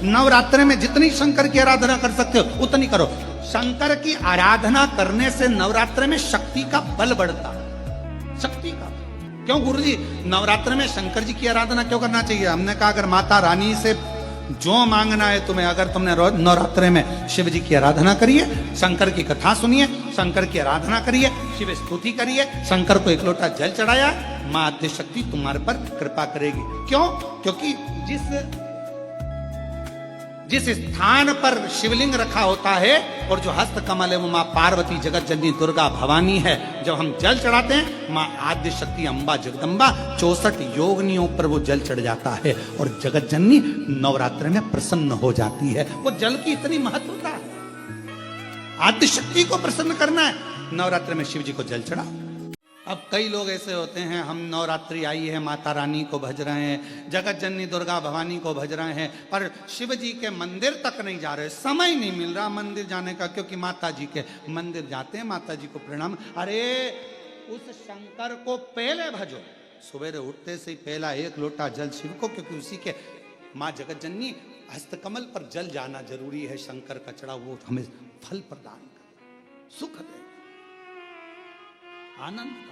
नवरात्रि में जितनी शंकर की आराधना कर सकते हो उतनी करो। शंकर की आराधना करने से नवरात्रि में शक्ति का बल बढ़ता, शक्ति का। क्यों गुरुजी नवरात्रि में शंकर जी की आराधना क्यों करना चाहिए? हमने कहा अगर माता रानी से जो मांगना है तुम्हें, अगर तुमने नवरात्रि में शिव जी की आराधना करिए, शंकर की कथा सुनिए, शंकर की आराधना करिए, शिव स्तुति करिए, शंकर को एक लोटा जल चढ़ाया, मां आद्य शक्ति तुम्हारे पर कृपा करेगी। क्यों? क्योंकि जिस स्थान पर शिवलिंग रखा होता है और जो हस्त कमल है वो मां पार्वती जगत जननी दुर्गा भवानी है। जब हम जल चढ़ाते हैं मां आद्य शक्ति अम्बा जगदम्बा 64 योगिनियों पर वो जल चढ़ जाता है और जगत जननी नवरात्र में प्रसन्न हो जाती है। वो जल की इतनी महत्वता है। आद्य शक्ति को प्रसन्न करना है, नवरात्र में शिव जी को जल चढ़ा। अब कई लोग ऐसे होते हैं, हम नवरात्रि आई है माता रानी को भज रहे हैं, जगत जननी दुर्गा भवानी को भज रहे हैं, पर शिव जी के मंदिर तक नहीं जा रहे, समय नहीं मिल रहा मंदिर जाने का, क्योंकि माता जी के मंदिर जाते हैं, माता जी को प्रणाम। अरे उस शंकर को पहले भजो, सवेरे उठते से ही पहला एक लोटा जल शिव को, क्योंकि उसी के माँ जगत जननी हस्तकमल पर जल जाना जरूरी है। शंकर का चढ़ा वो हमें फल प्रदान करे, सुख दे, आनंद।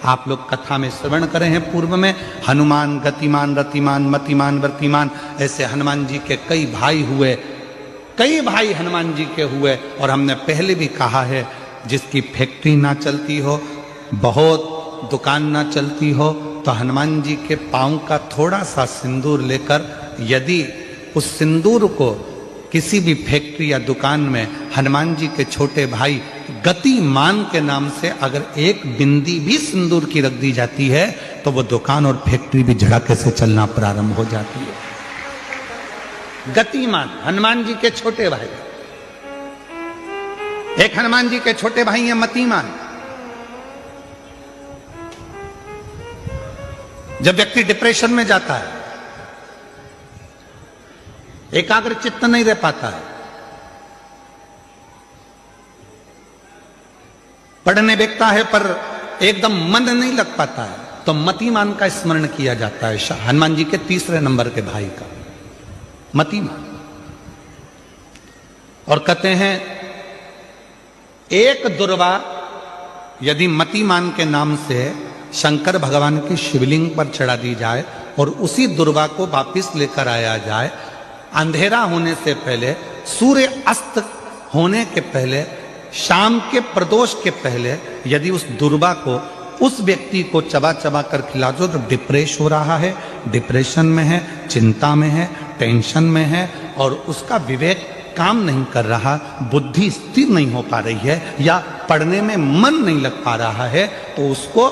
आप लोग कथा में श्रवण करे हैं पूर्व में, हनुमान गतिमान रतिमान मतिमान वर्तिमान, ऐसे हनुमान जी के कई भाई हुए, कई भाई हनुमान जी के हुए। और हमने पहले भी कहा है, जिसकी फैक्ट्री ना चलती हो, बहुत दुकान ना चलती हो, तो हनुमान जी के पांव का थोड़ा सा सिंदूर लेकर, यदि उस सिंदूर को किसी भी फैक्ट्री या दुकान में हनुमान जी के छोटे भाई गतिमान के नाम से अगर एक बिंदी भी सिंदूर की रख दी जाती है, तो वो दुकान और फैक्ट्री भी झड़के से चलना प्रारंभ हो जाती है। गतिमान हनुमान जी के छोटे भाई, एक हनुमान जी के छोटे भाई हैं मतिमान। जब व्यक्ति डिप्रेशन में जाता है, एकाग्र चित्त नहीं रह पाता है, पढ़ने बैठता है पर एकदम मन नहीं लग पाता है, तो मतिमान का स्मरण किया जाता है, हनुमान जी के तीसरे नंबर के भाई का, मतिमान। और कहते हैं एक दुर्वा यदि मतिमान के नाम से शंकर भगवान की शिवलिंग पर चढ़ा दी जाए और उसी दुर्वा को वापिस लेकर आया जाए, अंधेरा होने से पहले, सूर्य अस्त होने के पहले, शाम के प्रदोष के पहले, यदि उस दुर्वा को उस व्यक्ति को चबा चबा कर खिला दो, तो डिप्रेस हो रहा है, डिप्रेशन में है, चिंता में है, टेंशन में है और उसका विवेक काम नहीं कर रहा, बुद्धि स्थिर नहीं हो पा रही है या पढ़ने में मन नहीं लग पा रहा है, तो उसको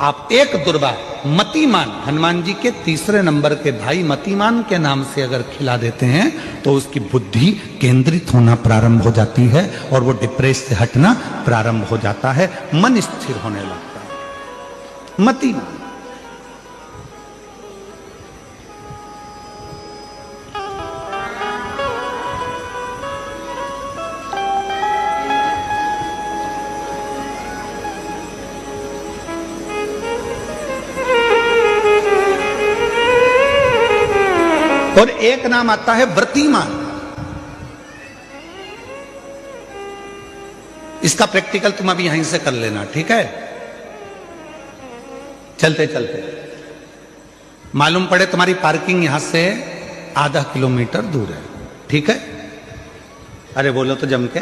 आप एक दुर्वा मतिमान, हनुमान जी के तीसरे नंबर के भाई मतिमान के नाम से अगर खिला देते हैं, तो उसकी बुद्धि केंद्रित होना प्रारंभ हो जाती है और वो डिप्रेस से हटना प्रारंभ हो जाता है, मन स्थिर होने लगता है। मतिमान। और एक नाम आता है व्रतिमान। इसका प्रैक्टिकल तुम अभी यहीं से कर लेना, ठीक है? चलते चलते मालूम पड़े तुम्हारी पार्किंग यहां से आधा किलोमीटर दूर है, ठीक है? अरे बोलो तो जम के,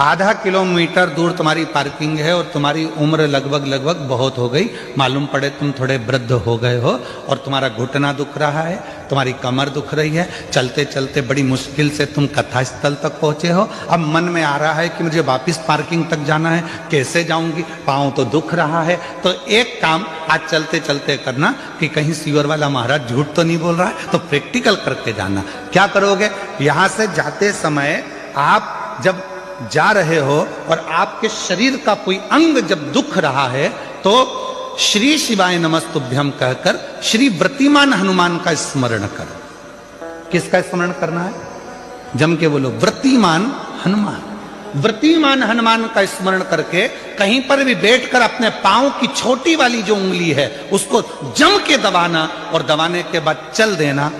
आधा किलोमीटर दूर तुम्हारी पार्किंग है और तुम्हारी उम्र लगभग बहुत हो गई, मालूम पड़े तुम थोड़े वृद्ध हो गए हो और तुम्हारा घुटना दुख रहा है, तुम्हारी कमर दुख रही है, चलते चलते बड़ी मुश्किल से तुम कथा स्थल तक पहुंचे हो। अब मन में आ रहा है कि मुझे वापस पार्किंग तक जाना है, कैसे जाऊंगी, पाँव तो दुख रहा है। तो एक काम आज चलते चलते करना कि कहीं सीवर वाला महाराज झूठ तो नहीं बोल रहा है, तो प्रैक्टिकल करके जाना। क्या करोगे? यहां से जाते समय आप जब जा रहे हो और आपके शरीर का कोई अंग जब दुख रहा है, तो श्री शिवाय नमस्तुभ्यम कहकर श्री व्रतिमान हनुमान का स्मरण करो। किसका स्मरण करना है? जम के बोलो, व्रतिमान हनुमान। व्रतिमान हनुमान का स्मरण करके कहीं पर भी बैठकर अपने पांव की छोटी वाली जो उंगली है उसको जम के दबाना और दबाने के बाद चल देना।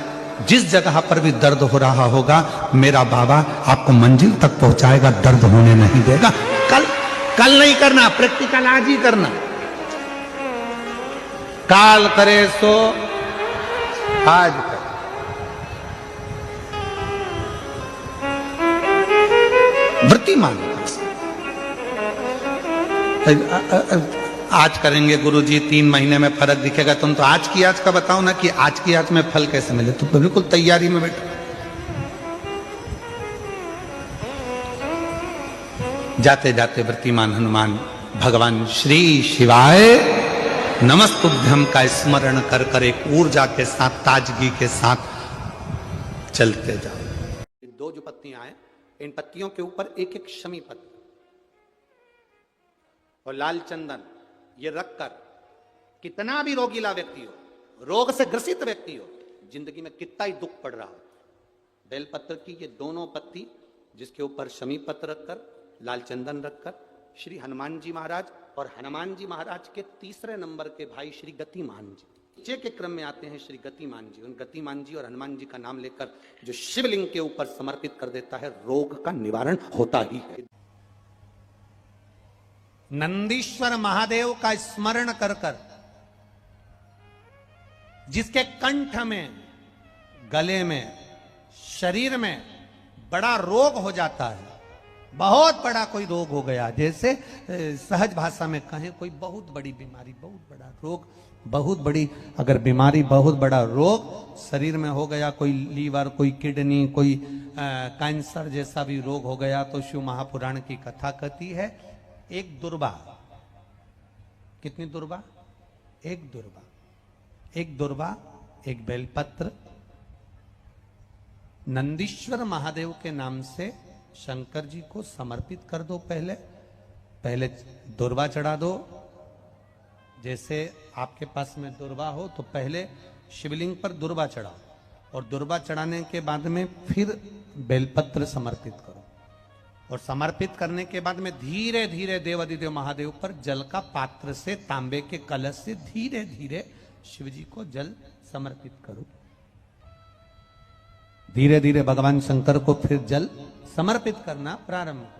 जिस जगह पर भी दर्द हो रहा होगा, मेरा बाबा आपको मंजिल तक पहुंचाएगा, दर्द होने नहीं देगा। कल नहीं करना, प्रैक्टिकल आज ही करना। काल करे सो आज करे। वृत्तिमान आज करेंगे गुरुजी, 3 महीने में फर्क दिखेगा। तुम तो आज की आज का बताओ ना कि आज की आज में फल कैसे मिले। तो बिल्कुल तैयारी में बैठो। जाते जाते वृत्तिमान हनुमान भगवान श्री शिवाय नमस्तुभ्यम का स्मरण कर कर एक ऊर्जा के साथ, ताजगी के साथ चलते जाओ। 2 जो पत्तियां हैं, इन पत्तियों के ऊपर एक एक शमी पत्र और लाल चंदन ये रखकर, कितना भी रोगीला व्यक्ति हो, रोग से ग्रसित व्यक्ति हो, जिंदगी में कितना ही दुख पड़ रहा हो, बेलपत्र की ये दोनों पत्ती जिसके ऊपर शमी पत्र रखकर, लाल चंदन रखकर, श्री हनुमान जी महाराज और हनुमान जी महाराज के तीसरे नंबर के भाई श्री गतिमान जी, नीचे के क्रम में आते हैं श्री गतिमान जी। उन गतिमान जी और हनुमान जी का नाम लेकर जो शिवलिंग के ऊपर समर्पित कर देता है, रोग का निवारण होता ही है। नंदीश्वर महादेव का स्मरण कर कर, जिसके कंठ में, गले में, शरीर में बड़ा रोग हो जाता है, बहुत बड़ा कोई रोग हो गया, जैसे सहज भाषा में कहें कोई बहुत बड़ी बीमारी, बहुत बड़ा रोग, बहुत बड़ी अगर बीमारी, बहुत बड़ा रोग शरीर में हो गया, कोई लीवर, कोई किडनी, कोई कैंसर जैसा भी रोग हो गया, तो शिव महापुराण की कथा कहती है, एक दुर्वा, कितनी दुर्वा? एक दुर्वा, एक दुर्वा, एक बेलपत्र नंदीश्वर महादेव के नाम से शंकर जी को समर्पित कर दो। पहले दुर्वा चढ़ा दो। जैसे आपके पास में दुर्वा हो तो पहले शिवलिंग पर दुर्वा चढ़ाओ, और दुर्वा चढ़ाने के बाद में फिर बेलपत्र समर्पित करो, और समर्पित करने के बाद में धीरे धीरे देवाधिदेव महादेव पर जल का पात्र से, तांबे के कलश से धीरे धीरे शिव जी को जल समर्पित करो। धीरे धीरे भगवान शंकर को फिर जल समर्पित करना प्रारंभ करो।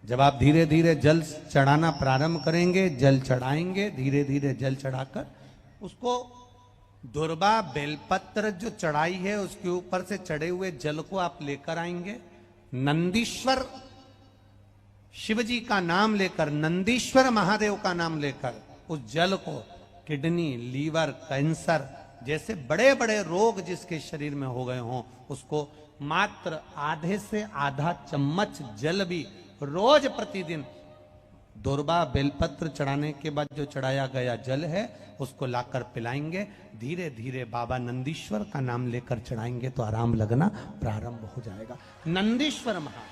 जब आप धीरे धीरे जल चढ़ाना प्रारंभ करेंगे, जल चढ़ाएंगे, धीरे धीरे जल चढ़ाकर उसको दुर्वा बेलपत्र जो चढ़ाई है उसके ऊपर से चढ़े हुए जल को आप लेकर आएंगे। नंदीश्वर शिव जी का नाम लेकर, नंदीश्वर महादेव का नाम लेकर उस जल को किडनी, लीवर, कैंसर जैसे बड़े बड़े रोग जिसके शरीर में हो गए हों, उसको मात्र आधे से आधा चम्मच जल भी रोज प्रतिदिन दुर्वा बेलपत्र चढ़ाने के बाद जो चढ़ाया गया जल है उसको लाकर पिलाएंगे। धीरे धीरे बाबा नंदीश्वर का नाम लेकर चढ़ाएंगे तो आराम लगना प्रारंभ हो जाएगा। नंदीश्वर महा,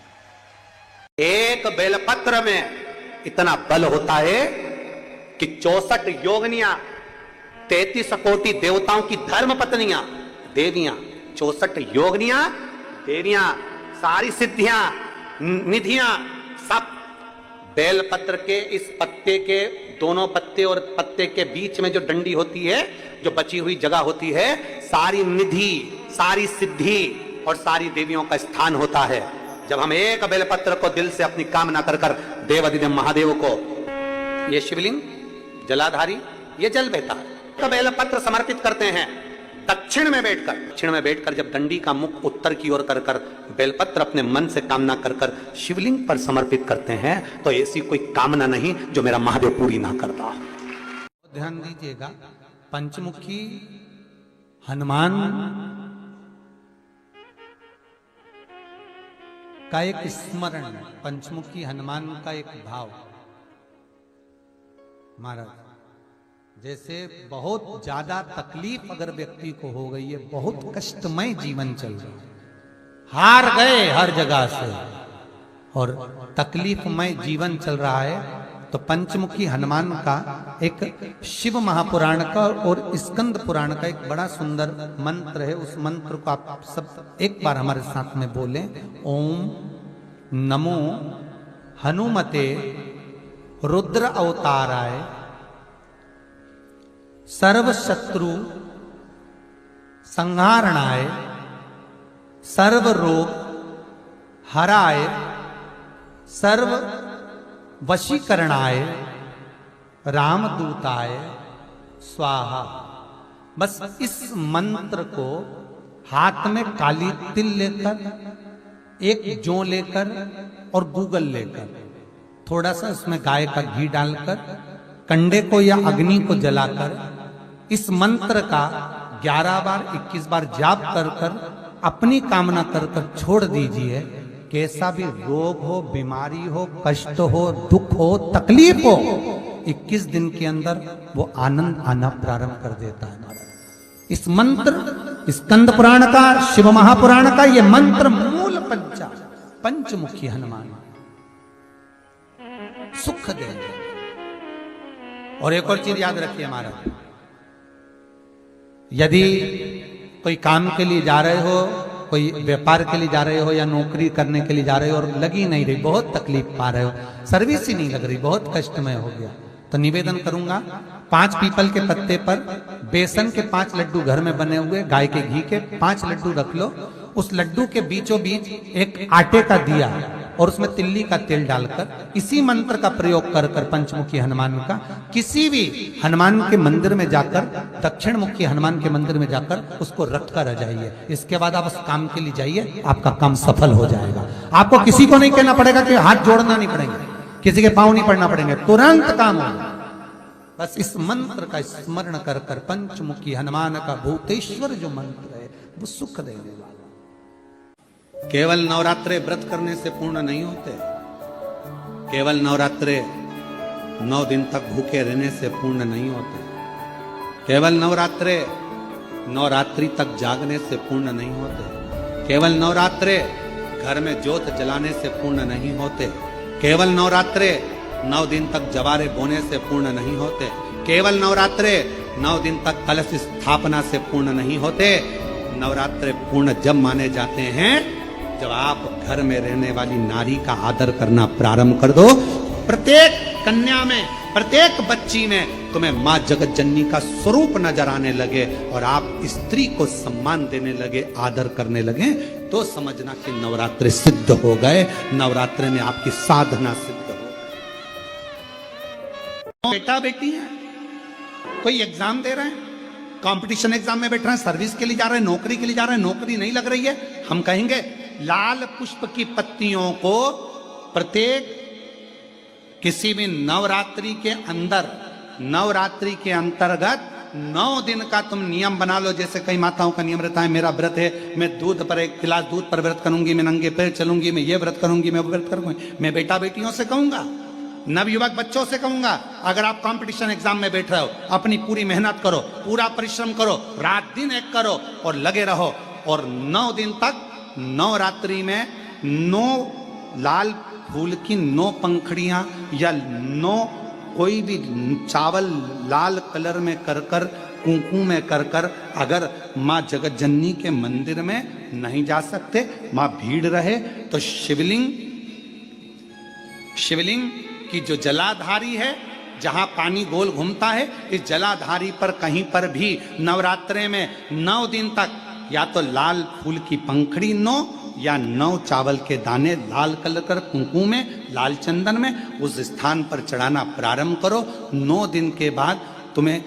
एक बेलपत्र में इतना बल होता है कि 64 योगनियां, 33 कोटि देवताओं की धर्म पत्नियां, देवियां, 64 योगनियां, देवियां, सारी सिद्धियां, निधियां, सब बेलपत्र के इस पत्ते के, दोनों पत्ते और पत्ते के बीच में जो डंडी होती है, जो बची हुई जगह होती है, सारी निधि, सारी सिद्धि और सारी देवियों का स्थान होता है। जब हम एक बेलपत्र को दिल से अपनी कामना कर कर देवाधिदेव महादेव को, ये शिवलिंग जलाधारी, ये जल बहता है, तो बेलपत्र समर्पित करते हैं दक्षिण में बैठकर जब दंडी का मुख उत्तर की ओर कर कर बेलपत्र अपने मन से कामना कर कर शिवलिंग पर समर्पित करते हैं, तो ऐसी कोई कामना नहीं जो मेरा महादेव पूरी ना करता। ध्यान दीजिएगा, पंचमुखी हनुमान का एक स्मरण, पंचमुखी हनुमान का एक भाव। महाराज जैसे बहुत ज्यादा तकलीफ अगर व्यक्ति को हो गई है, बहुत कष्टमय जीवन चल रहा है, हार गए हर जगह से और तकलीफमय जीवन चल रहा है, तो पंचमुखी हनुमान का एक शिव महापुराण का और स्कंद पुराण का एक बड़ा सुंदर मंत्र है। उस मंत्र को आप सब एक बार हमारे साथ में बोलें। ओम नमो हनुमते रुद्र अवताराय सर्व शत्रु संहारणाय, सर्व रोग हराय, सर्व वशीकरणाय, रामदूताय स्वाहा। बस इस मंत्र को हाथ में काली तिल लेकर, एक जौ लेकर और गूगल लेकर, थोड़ा सा उसमें गाय का घी डालकर, कंडे को या अग्नि को जलाकर इस मंत्र का 11 बार 21 बार जाप कर कर अपनी कामना कर कर छोड़ दीजिए। कैसा भी रोग हो, बीमारी हो, कष्ट हो, दुख हो, तकलीफ हो, 21 दिन के अंदर वो आनंद आना प्रारंभ कर देता है। इस मंत्र, स्कंद पुराण का, शिव महापुराण का ये मंत्र मूल पंचमुखी हनुमान सुख देंगे। और एक और चीज याद रखिए हमारा, यदि कोई काम के लिए जा रहे हो, कोई व्यापार के लिए जा रहे हो या नौकरी करने के लिए जा रहे हो और लगी नहीं रही, बहुत तकलीफ पा रहे हो, सर्विस ही नहीं लग रही, बहुत कष्टमय हो गया, तो निवेदन करूंगा 5 पीपल के पत्ते पर बेसन के 5 लड्डू घर में बने हुए, गाय के घी के 5 लड्डू रख लो। उस लड्डू के बीचों बीच एक आटे का दिया और उसमें तिल्ली का तेल डालकर इसी मंत्र का प्रयोग कर कर पंचमुखी हनुमान का किसी भी हनुमान के मंदिर में जाकर, दक्षिण मुखी हनुमान के मंदिर में जाकर उसको रख कर आ जाइए। इसके बाद आप उस काम के लिए जाइए, आपका काम सफल हो जाएगा। आपको किसी को नहीं कहना पड़ेगा कि हाथ जोड़ना नहीं पड़ेंगे, किसी के पांव नहीं पड़ना पड़ेंगे, तुरंत काम होगा। बस इस मंत्र का स्मरण कर कर पंचमुखी हनुमान का भूतेश्वर जो मंत्र है वो सुख देने वाला। केवल नवरात्रे व्रत करने से पूर्ण नहीं होते, केवल नवरात्रे 9 दिन तक भूखे रहने से पूर्ण नहीं होते, केवल नवरात्रे नवरात्रि तक जागने से पूर्ण नहीं होते, केवल नवरात्रे घर में ज्योत जलाने से पूर्ण नहीं होते, केवल नवरात्रे 9 दिन तक जवारे बोने से पूर्ण नहीं होते, केवल नवरात्रे 9 दिन तक कलश स्थापना से पूर्ण नहीं होते। नवरात्रे पूर्ण जब माने जाते हैं जब आप घर में रहने वाली नारी का आदर करना प्रारंभ कर दो। प्रत्येक कन्या में, प्रत्येक बच्ची में तुम्हें मां जगत जननी का स्वरूप नजर आने लगे और आप स्त्री को सम्मान देने लगे, आदर करने लगे, तो समझना कि नवरात्रे सिद्ध हो गए, नवरात्रे में आपकी साधना सिद्ध हो गई। बेटा बेटी है, कोई एग्जाम दे रहे हैं, कंपटीशन एग्जाम में बैठ रहे हैं, सर्विस के लिए जा रहे हैं, नौकरी के लिए जा रहे हैं, नौकरी नहीं लग रही है, हम कहेंगे लाल पुष्प की पत्तियों को प्रत्येक किसी भी नवरात्रि के अंदर, नवरात्रि के अंतर्गत 9 दिन का तुम नियम बना लो। जैसे कई माताओं का नियम रहता है, मेरा व्रत है, मैं दूध पर 1 गिलास दूध पर व्रत करूंगी, मैं नंगे पैर चलूंगी, मैं ये व्रत करूंगी, मैं वो व्रत करूंगी। मैं बेटा बेटियों से कहूंगा, नवयुवक बच्चों से कहूंगा, अगर आप कंपटीशन एग्जाम में बैठ रहे हो, अपनी पूरी मेहनत करो, पूरा परिश्रम करो, रात दिन एक करो और लगे रहो। और 9 दिन तक नवरात्रि में 9 लाल फूल की 9 पंखड़ियां या 9 कोई भी चावल लाल कलर में कर कर, कुंकू में कर कर, अगर माँ जगत जननी के मंदिर में नहीं जा सकते, माँ भीड़ रहे, तो शिवलिंग की जो जलाधारी है, जहां पानी गोल घूमता है, इस जलाधारी पर कहीं पर भी नवरात्रे में 9 दिन तक या तो लाल फूल की पंखड़ी 9 या 9 चावल के दाने लाल कलर कर कुंकू में, लाल चंदन में उस स्थान पर चढ़ाना प्रारंभ करो। 9 दिन के बाद तुम्हें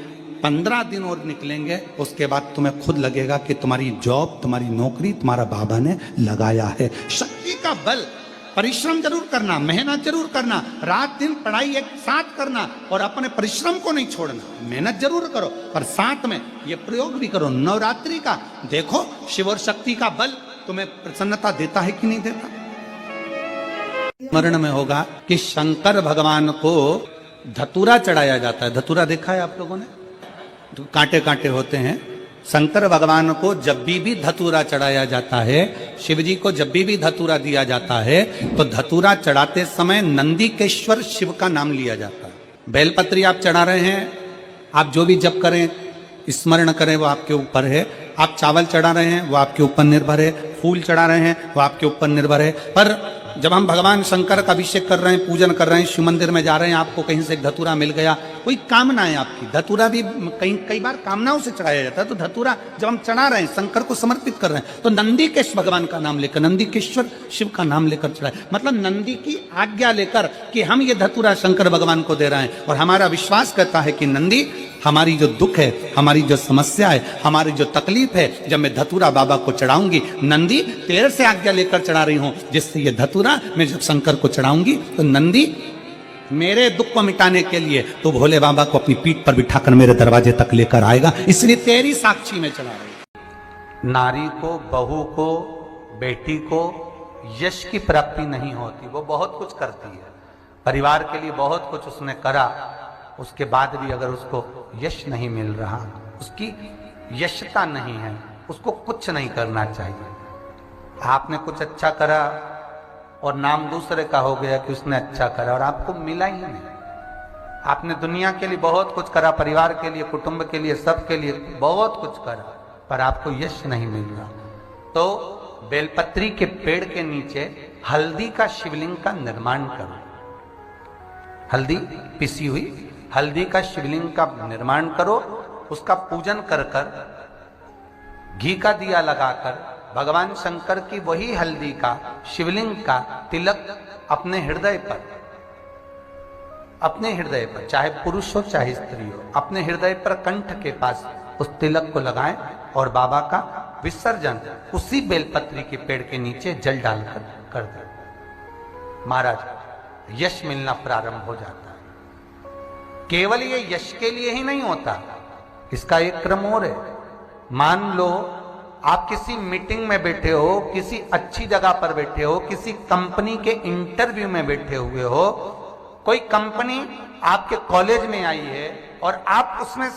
15 दिन और निकलेंगे, उसके बाद तुम्हें खुद लगेगा कि तुम्हारी जॉब, तुम्हारी नौकरी तुम्हारा बाबा ने लगाया है। शक्ति का बल, परिश्रम जरूर करना, मेहनत जरूर करना, रात दिन पढ़ाई एक साथ करना और अपने परिश्रम को नहीं छोड़ना। मेहनत जरूर करो पर साथ में ये प्रयोग भी करो नवरात्रि का। देखो शिव और शक्ति का बल तुम्हें प्रसन्नता देता है कि नहीं देता। स्मरण में होगा कि शंकर भगवान को धतूरा चढ़ाया जाता है। धतूरा देखा है आप लोगों ने, तो कांटे कांटे होते हैं। शंकर भगवान को जब भी धतूरा चढ़ाया जाता है, शिव जी को जब भी धतूरा दिया जाता है, तो धतूरा चढ़ाते समय नंदीकेश्वर शिव का नाम लिया जाता है। बेलपत्री आप चढ़ा रहे हैं, आप जो भी जप करें, स्मरण करें, वो आपके ऊपर है। आप चावल चढ़ा रहे हैं, वो आपके ऊपर निर्भर है। फूल चढ़ा रहे हैं, वो आपके ऊपर निर्भर है। पर जब हम भगवान शंकर का अभिषेक कर रहे हैं, पूजन कर रहे हैं, शिव मंदिर में जा रहे हैं, आपको कहीं से एक धतूरा मिल गया, कोई कामना है आपकी, धतूरा भी कई बार कामनाओं से चढ़ाया जाता है, तो धतूरा जब हम चढ़ा रहे हैं, शंकर को समर्पित कर रहे हैं, तो नंदीकेश भगवान का नाम लेकर, नंदीकेश्वर शिव का नाम लेकर चढ़ाए, मतलब नंदी की आज्ञा लेकर कि हम ये धतूरा शंकर भगवान को दे रहे हैं। और हमारा विश्वास कहता है कि नंदी, हमारी जो दुख है, हमारी जो समस्या है, हमारी जो तकलीफ है, जब मैं धतूरा बाबा को चढ़ाऊंगी, नंदी तेरे से आज्ञा लेकर चढ़ा रही हूं, जिससे ये धतूरा मैं जब शंकर को चढ़ाऊंगी तो नंदी मेरे दुख को मिटाने के लिए तो भोले बाबा को अपनी पीठ पर बिठाकर मेरे दरवाजे तक लेकर आएगा, इसलिए तेरी साक्षी में चढ़ा रही। नारी को, बहू को, बेटी को यश की प्राप्ति नहीं होती, वो बहुत कुछ करती है, परिवार के लिए बहुत कुछ उसने करा, उसके बाद भी अगर उसको यश नहीं मिल रहा, उसकी यशता नहीं है, उसको कुछ नहीं करना चाहिए। आपने कुछ अच्छा करा और नाम दूसरे का हो गया कि उसने अच्छा करा और आपको मिला ही नहीं। आपने दुनिया के लिए बहुत कुछ करा, परिवार के लिए, कुटुंब के लिए, सबके लिए बहुत कुछ करा, पर आपको यश नहीं मिल रहा। तो बेलपत्री के पेड़ के नीचे हल्दी का शिवलिंग का निर्माण करो, हल्दी पिसी हुई हल्दी का शिवलिंग का निर्माण करो, उसका पूजन कर कर, घी का दिया लगाकर भगवान शंकर की वही हल्दी का शिवलिंग का तिलक अपने हृदय पर, चाहे पुरुष हो चाहे स्त्री हो, अपने हृदय पर कंठ के पास उस तिलक को लगाएं और बाबा का विसर्जन उसी बेलपत्री के पेड़ के नीचे जल डालकर कर दें। महाराज, यश मिलना प्रारंभ हो जाता है। केवल ये यश के लिए ही नहीं होता, इसका एक क्रम और है। मान लो आप किसी मीटिंग में बैठे हो, किसी अच्छी जगह पर बैठे हो, किसी कंपनी के इंटरव्यू में बैठे हुए हो, कोई कंपनी आपके कॉलेज में आई है और आप उसमें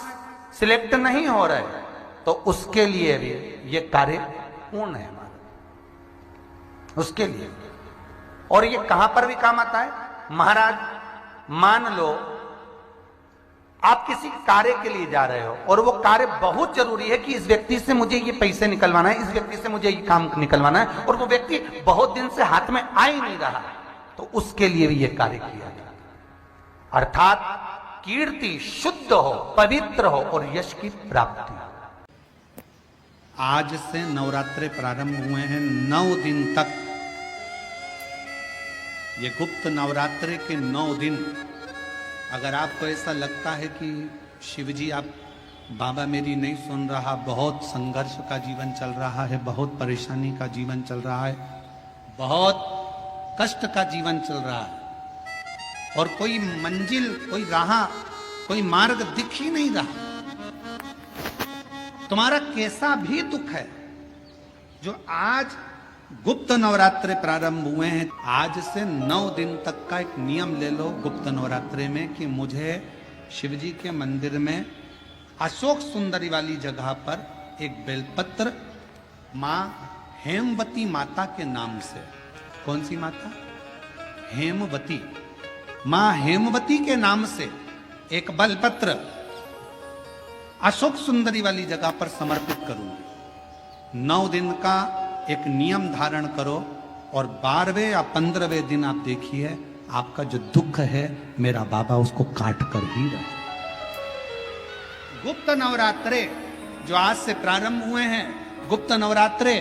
सिलेक्ट नहीं हो रहे, तो उसके लिए भी ये कार्य पूर्ण है हमारा, उसके लिए। और ये कहां पर भी काम आता है महाराज। मान लो आप किसी कार्य के लिए जा रहे हो और वो कार्य बहुत जरूरी है कि इस व्यक्ति से मुझे ये पैसे निकलवाना है, इस व्यक्ति से मुझे ये काम निकलवाना है, और वो व्यक्ति बहुत दिन से हाथ में आ ही नहीं रहा, तो उसके लिए भी ये कार्य किया जाता है। अर्थात कीर्ति शुद्ध हो, पवित्र हो और यश की प्राप्ति। आज से नवरात्रे प्रारंभ हुए हैं, 9 दिन तक। ये गुप्त नवरात्रे के 9 दिन, अगर आपको ऐसा लगता है कि शिवजी आप बाबा मेरी नहीं सुन रहा, बहुत संघर्ष का जीवन चल रहा है, बहुत परेशानी का जीवन चल रहा है, बहुत कष्ट का जीवन चल रहा है, और कोई मंजिल, कोई राह, कोई मार्ग दिख ही नहीं रहा, तुम्हारा कैसा भी दुख है, जो आज गुप्त नवरात्रे प्रारंभ हुए हैं, आज से 9 दिन तक का एक नियम ले लो गुप्त नवरात्रे में कि मुझे शिवजी के मंदिर में अशोक सुंदरी वाली जगह पर एक बेलपत्र माँ हेमवती माता के नाम से, कौन सी माता? हेमवती, माँ हेमवती के नाम से एक बेलपत्र अशोक सुंदरी वाली जगह पर समर्पित करूंगी। 9 दिन का एक नियम धारण करो और 12वें या 15वें दिन आप देखिए आपका जो दुख है मेरा बाबा उसको काट कर ही रहे। गुप्त नवरात्रे जो आज से प्रारंभ हुए हैं, गुप्त नवरात्रे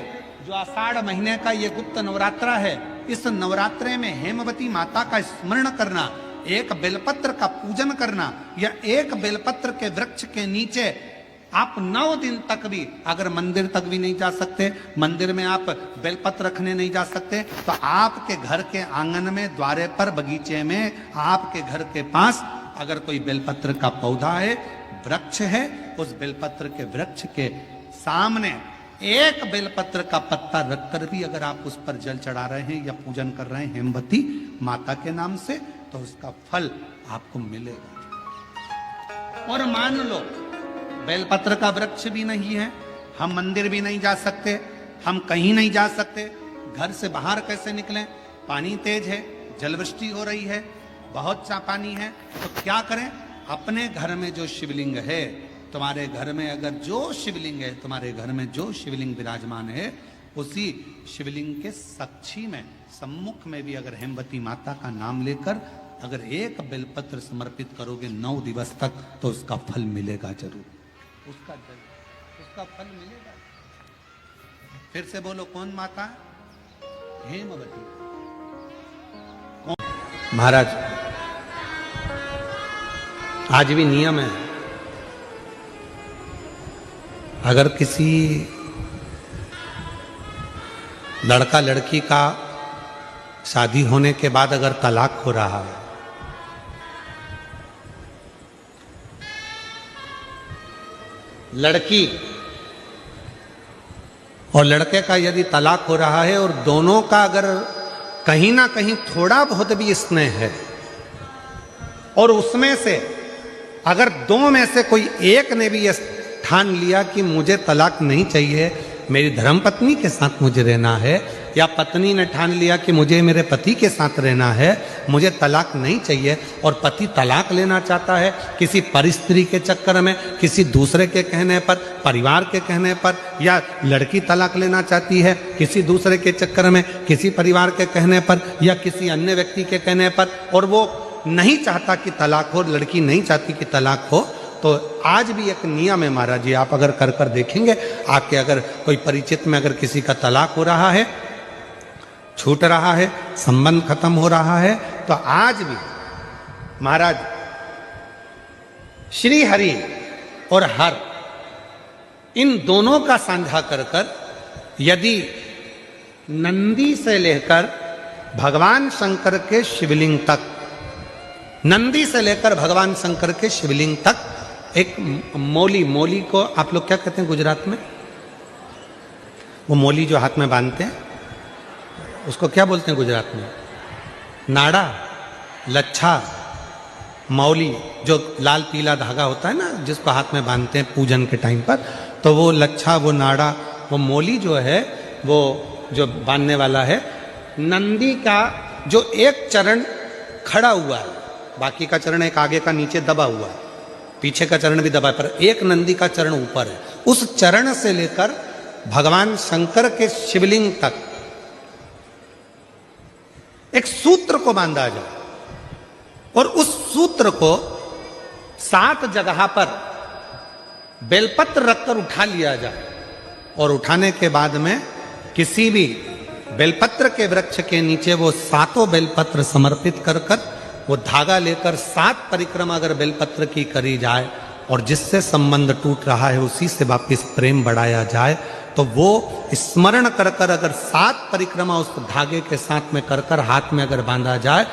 जो आषाढ़ महीने का ये गुप्त नवरात्रा है, इस नवरात्रे में हेमवती माता का स्मरण करना, एक बेलपत्र का पूजन करना, या एक बेलपत्र के वृक्ष के नीचे आप 9 दिन तक भी, अगर मंदिर तक भी नहीं जा सकते, मंदिर में आप बेलपत्र रखने नहीं जा सकते, तो आपके घर के आंगन में, द्वारे पर, बगीचे में, आपके घर के पास अगर कोई बेलपत्र का पौधा है, वृक्ष है, उस बेलपत्र के वृक्ष के सामने एक बेलपत्र का पत्ता रखकर भी अगर आप उस पर जल चढ़ा रहे हैं या पूजन कर रहे हैं हेमवती माता के नाम से, तो उसका फल आपको मिलेगा। और मान लो बेलपत्र का वृक्ष भी नहीं है, हम मंदिर भी नहीं जा सकते, हम कहीं नहीं जा सकते, घर से बाहर कैसे निकलें, पानी तेज है, जलवृष्टि हो रही है, बहुत सा पानी है, तो क्या करें? अपने घर में जो शिवलिंग है, तुम्हारे घर में अगर जो शिवलिंग है, तुम्हारे घर में जो शिवलिंग विराजमान है, उसी शिवलिंग के साक्षी में, सम्मुख में भी अगर हेमवती माता का नाम लेकर अगर एक बेलपत्र समर्पित करोगे 9 दिवस तक, तो उसका फल मिलेगा जरूर, उसका फल मिलेगा। फिर से बोलो, कौन माता? हेमवती। महाराज, आज भी नियम है, अगर किसी लड़का लड़की का शादी होने के बाद अगर तलाक हो रहा है, लड़की और लड़के का यदि तलाक हो रहा है और दोनों का अगर कहीं ना कहीं थोड़ा बहुत भी स्नेह है, और उसमें से अगर 2 में से कोई एक ने भी ठान लिया कि मुझे तलाक नहीं चाहिए, मेरी धर्मपत्नी के साथ मुझे रहना है, या पत्नी ने ठान लिया कि मुझे मेरे पति के साथ रहना है, मुझे तलाक नहीं चाहिए, और पति तलाक लेना चाहता है किसी परिस्त्री के चक्कर में, किसी दूसरे के कहने पर, परिवार के कहने पर, या लड़की तलाक लेना चाहती है किसी दूसरे के चक्कर में, किसी परिवार के कहने पर या किसी अन्य व्यक्ति के कहने पर, और वो नहीं चाहता कि तलाक हो, लड़की नहीं चाहती कि तलाक हो, तो आज भी एक नियम है महाराज जी, आप अगर कर कर देखेंगे, आपके अगर कोई परिचित में अगर किसी का तलाक हो रहा है, छूट रहा है, संबंध खत्म हो रहा है, तो आज भी महाराज श्री हरि और हर इन दोनों का साझा कर कर यदि नंदी से लेकर भगवान शंकर के शिवलिंग तक, नंदी से लेकर भगवान शंकर के शिवलिंग तक एक मौली, मौली को आप लोग क्या कहते हैं गुजरात में? वो मौली जो हाथ में बांधते हैं उसको क्या बोलते हैं गुजरात में? नाड़ा, लच्छा, मौली, जो लाल पीला धागा होता है ना जिसको हाथ में बांधते हैं पूजन के टाइम पर, तो वो लच्छा, वो नाड़ा, वो मौली जो है वो जो बांधने वाला है। नंदी का जो एक चरण खड़ा हुआ है, बाकी का चरण एक आगे का नीचे दबा हुआ है, पीछे का चरण भी दबा है, पर एक नंदी का चरण ऊपर है। उस चरण से लेकर भगवान शंकर के शिवलिंग तक एक सूत्र को बांधा जाए, और उस सूत्र को 7 जगह पर बेलपत्र रखकर उठा लिया जाए, और उठाने के बाद में किसी भी बेलपत्र के वृक्ष के नीचे वो 7 बेलपत्र समर्पित कर कर वो धागा लेकर 7 परिक्रमा अगर बेलपत्र की करी जाए, और जिससे संबंध टूट रहा है उसी से वापिस प्रेम बढ़ाया जाए, तो वो स्मरण कर कर अगर 7 परिक्रमा उस धागे के साथ में कर कर हाथ में अगर बांधा जाए,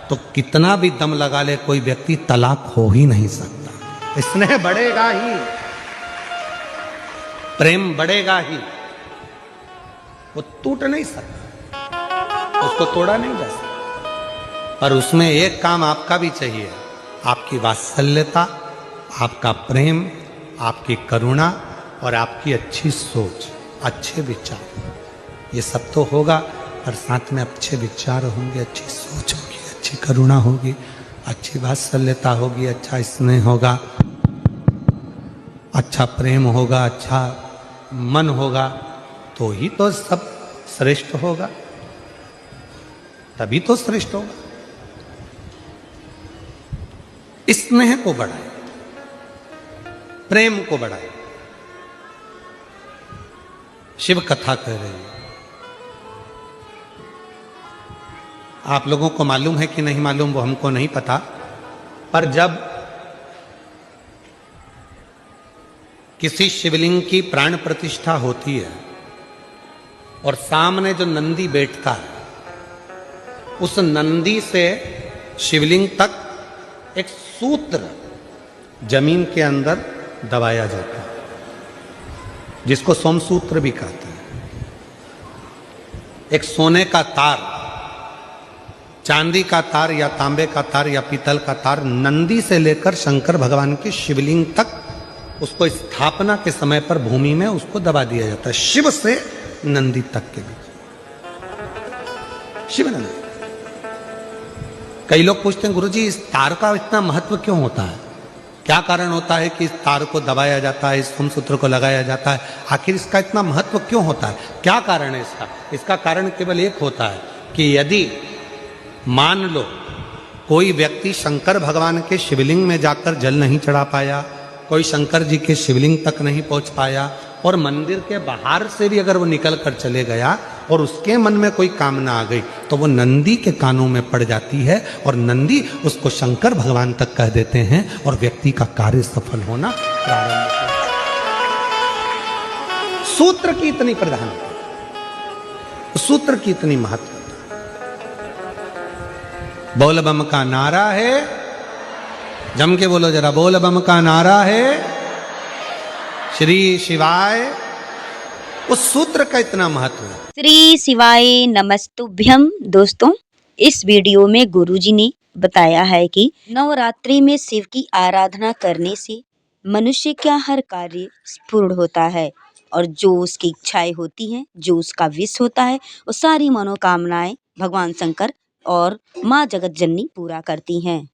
तो कितना भी दम लगा ले कोई व्यक्ति तलाक हो ही नहीं सकता। स्नेह बढ़ेगा ही, प्रेम बढ़ेगा ही, वो टूट नहीं सकता, उसको तोड़ा नहीं जा सकता। पर उसमें एक काम आपका भी चाहिए, आपकी वात्सल्यता, आपका प्रेम, आपकी करुणा और आपकी अच्छी सोच, अच्छे विचार, ये सब तो होगा, और साथ में अच्छे विचार होंगे, अच्छी सोच होगी, अच्छी करुणा होगी, अच्छी वात्सल्यता होगी, अच्छा स्नेह होगा, अच्छा प्रेम होगा, अच्छा मन होगा, तो ही तो सब श्रेष्ठ होगा, तभी तो श्रेष्ठ होगा। स्नेह को बढ़ाए, प्रेम को बढ़ाए। शिव कथा कह रहे हैं, आप लोगों को मालूम है कि नहीं मालूम वो हमको नहीं पता, पर जब किसी शिवलिंग की प्राण प्रतिष्ठा होती है और सामने जो नंदी बैठता है, उस नंदी से शिवलिंग तक एक सूत्र जमीन के अंदर दबाया जाता है, जिसको सोमसूत्र भी कहते हैं। एक सोने का तार, चांदी का तार या तांबे का तार या पीतल का तार नंदी से लेकर शंकर भगवान के शिवलिंग तक, उसको स्थापना के समय पर भूमि में उसको दबा दिया जाता है, शिव से नंदी तक के बीच, शिव नंदी। कई लोग पूछते हैं गुरुजी इस तार का इतना महत्व क्यों होता है, क्या कारण होता है कि इस तार को दबाया जाता है, इस सोम सूत्र को लगाया जाता है? आखिर इसका इतना महत्व क्यों होता है? क्या कारण है इसका? इसका कारण केवल एक होता है कि यदि मान लो कोई व्यक्ति शंकर भगवान के शिवलिंग में जाकर जल नहीं चढ़ा पाया, कोई शंकर जी के शिवलिंग तक नहीं पहुंच पाया, और मंदिर के बाहर से भी अगर वो निकल कर चले गया और उसके मन में कोई कामना आ गई, तो वो नंदी के कानों में पड़ जाती है और नंदी उसको शंकर भगवान तक कह देते हैं और व्यक्ति का कार्य सफल होना प्रारंभ होता है। सूत्र की इतनी प्रधानता, सूत्र की इतनी महत्व। बोल बम का नारा है, जम के बोलो जरा, बोल बम का नारा है श्री शिवाय। उस सूत्र का इतना महत्व है। श्री शिवाय नमस्तुभ्यम। दोस्तों, इस वीडियो में गुरुजी ने बताया है कि नवरात्रि में शिव की आराधना करने से मनुष्य का हर कार्य पूर्ण होता है और जो उसकी इच्छाएं होती हैं, जो उसका विश होता है, वो सारी मनोकामनाएं भगवान शंकर और माँ जगत जननी पूरा करती हैं।